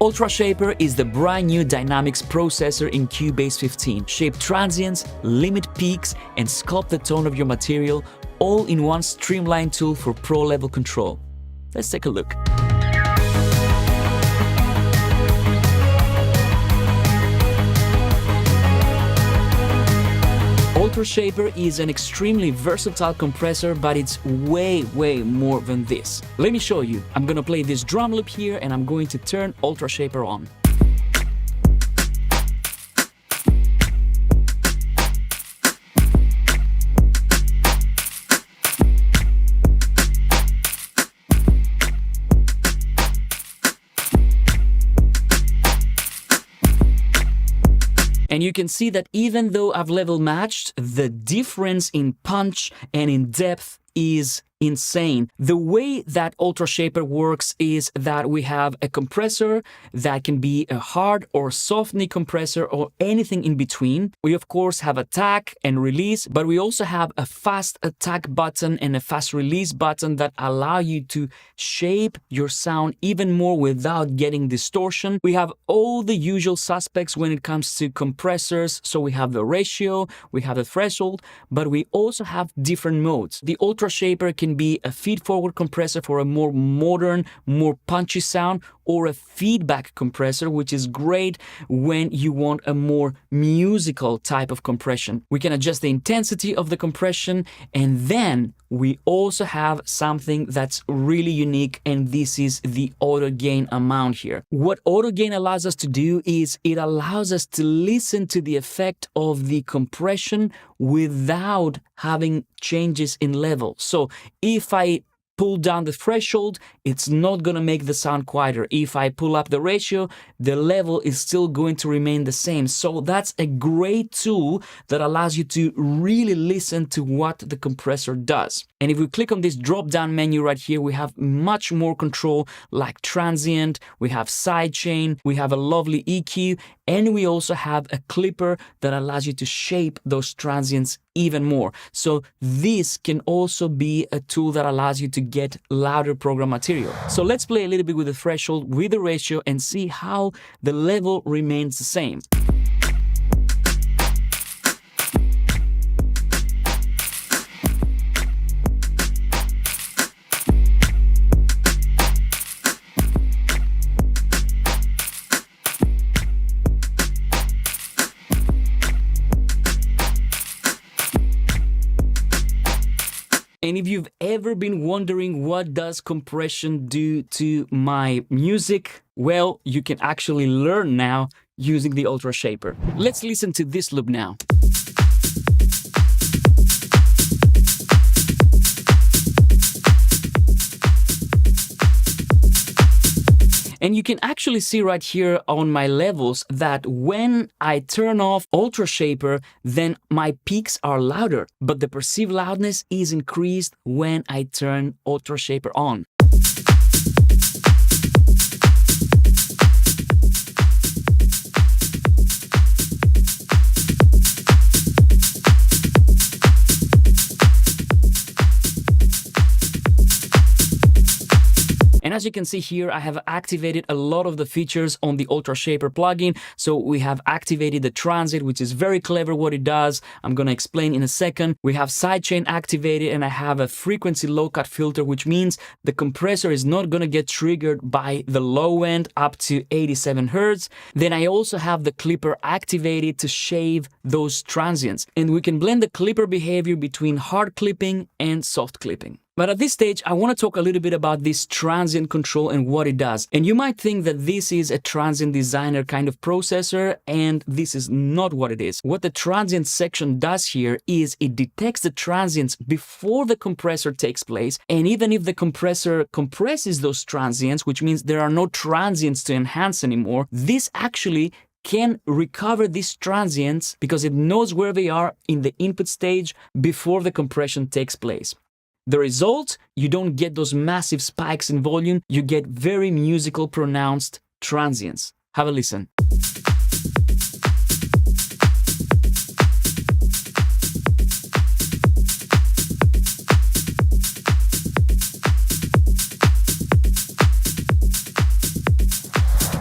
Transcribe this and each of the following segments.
UltraShaper is the brand new dynamics processor in Cubase 15. Shape transients, limit peaks, and sculpt the tone of your material, all in one streamlined tool for pro-level control. Let's take a look. UltraShaper is an extremely versatile compressor, but it's way more than this. Let me show you. I'm gonna play this drum loop here and I'm going to turn UltraShaper on. And you can see that even though I've level matched, the difference in punch and in depth is insane. The way that UltraShaper works is that we have a compressor that can be a hard or soft knee compressor or anything in between. We of course have attack and release, but we also have a fast attack button and a fast release button that allow you to shape your sound even more without getting distortion. We have all the usual suspects when it comes to compressors. So we have the ratio, we have the threshold, but we also have different modes. The UltraShaper can be a feed-forward compressor for a more modern, more punchy sound, or a feedback compressor, which is great when you want a more musical type of compression. We can adjust the intensity of the compression, and then we also have something that's really unique, and this is the auto gain amount here. What auto gain allows us to do is it allows us to listen to the effect of the compression without having changes in level. So if I pull down the threshold, it's not going to make the sound quieter. If I pull up the ratio, the level is still going to remain the same. So that's a great tool that allows you to really listen to what the compressor does. And if we click on this drop-down menu right here, we have much more control like transient, we have sidechain, we have a lovely EQ, and we also have a clipper that allows you to shape those transients even more. So this can also be a tool that allows you to get louder program material. So let's play a little bit with the threshold, with the ratio, and see how the level remains the same. And if you've ever been wondering what does compression do to my music, well, you can actually learn now using the UltraShaper. Let's listen to this loop now. And you can actually see right here on my levels that when I turn off UltraShaper, then my peaks are louder, but the perceived loudness is increased when I turn UltraShaper on. And as you can see here, I have activated a lot of the features on the UltraShaper plugin. So we have activated the transit, which is very clever what it does. I'm going to explain in a second. We have sidechain activated, and I have a frequency low-cut filter, which means the compressor is not going to get triggered by the low end up to 87 Hertz. Then I also have the clipper activated to shave those transients. And we can blend the clipper behavior between hard clipping and soft clipping. But at this stage, I want to talk a little bit about this transient control and what it does. And you might think that this is a transient designer kind of processor, and this is not what it is. What the transient section does here is it detects the transients before the compressor takes place, and even if the compressor compresses those transients, which means there are no transients to enhance anymore, this actually can recover these transients because it knows where they are in the input stage before the compression takes place. The result, you don't get those massive spikes in volume, you get very musical pronounced transients. Have a listen.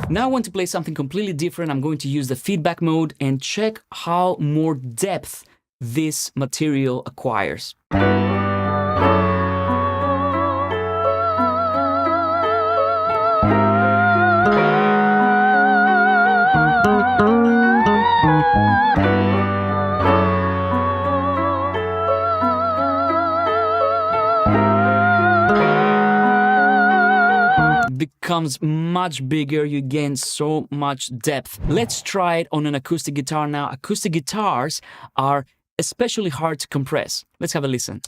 Now I want to play something completely different. I'm going to use the feedback mode and check how more depth this material acquires. Becomes much bigger, you gain so much depth. Let's try it on an acoustic guitar now. Acoustic guitars are especially hard to compress. Let's have a listen.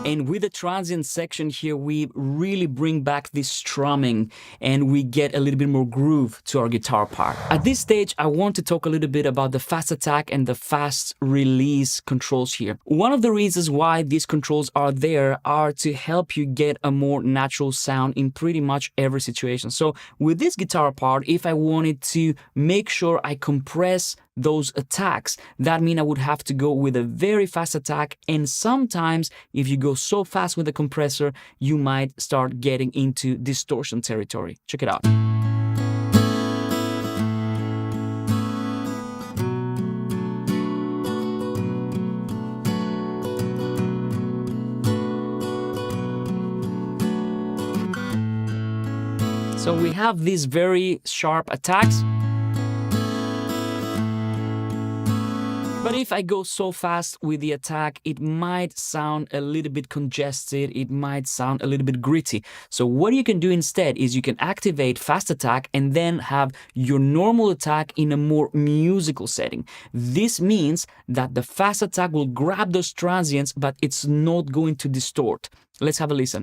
And with the transient section here, we really bring back this strumming and we get a little bit more groove to our guitar part. At this stage, I want to talk a little bit about the fast attack and the fast release controls here. One of the reasons why these controls are there are to help you get a more natural sound in pretty much every situation. So with this guitar part, if I wanted to make sure I compress those attacks, that means I would have to go with a very fast attack, and sometimes if you go so fast with the compressor, you might start getting into distortion territory. Check it out. So we have these very sharp attacks. But if I go so fast with the attack, it might sound a little bit congested, it might sound a little bit gritty. So what you can do instead is you can activate fast attack and then have your normal attack in a more musical setting. This means that the fast attack will grab those transients, but it's not going to distort. Let's have a listen.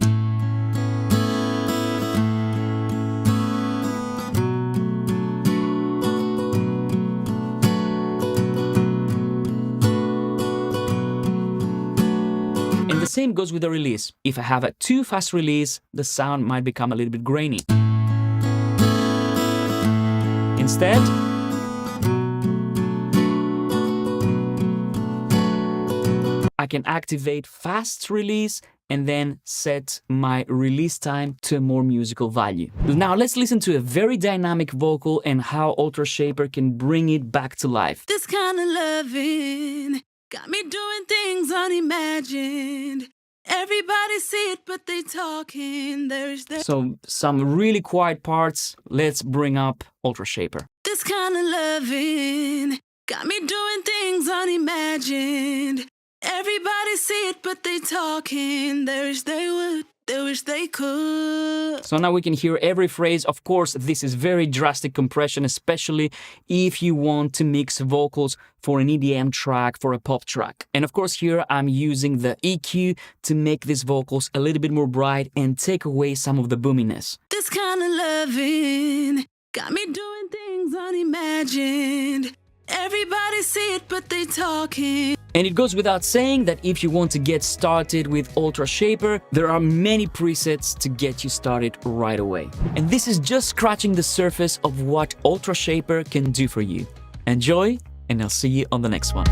The same goes with the release. If I have a too fast release, the sound might become a little bit grainy. Instead, I can activate fast release and then set my release time to a more musical value. Now let's listen to a very dynamic vocal and how UltraShaper can bring it back to life. This kind of loving got me doing things unimagined. Everybody see it, but they talking. So some really quiet parts. Let's bring up UltraShaper. This kind of loving got me doing things unimagined. Everybody see it, but they talking. They wish they would. They wish they could. So now we can hear every phrase. Of course, this is very drastic compression, especially if you want to mix vocals for an EDM track, for a pop track. And of course, here I'm using the EQ to make these vocals a little bit more bright and take away some of the boominess. This kind of loving got me doing things unimagined. Everybody see it, but they talking. And it goes without saying that if you want to get started with UltraShaper, there are many presets to get you started right away. And this is just scratching the surface of what UltraShaper can do for you. Enjoy, and I'll see you on the next one.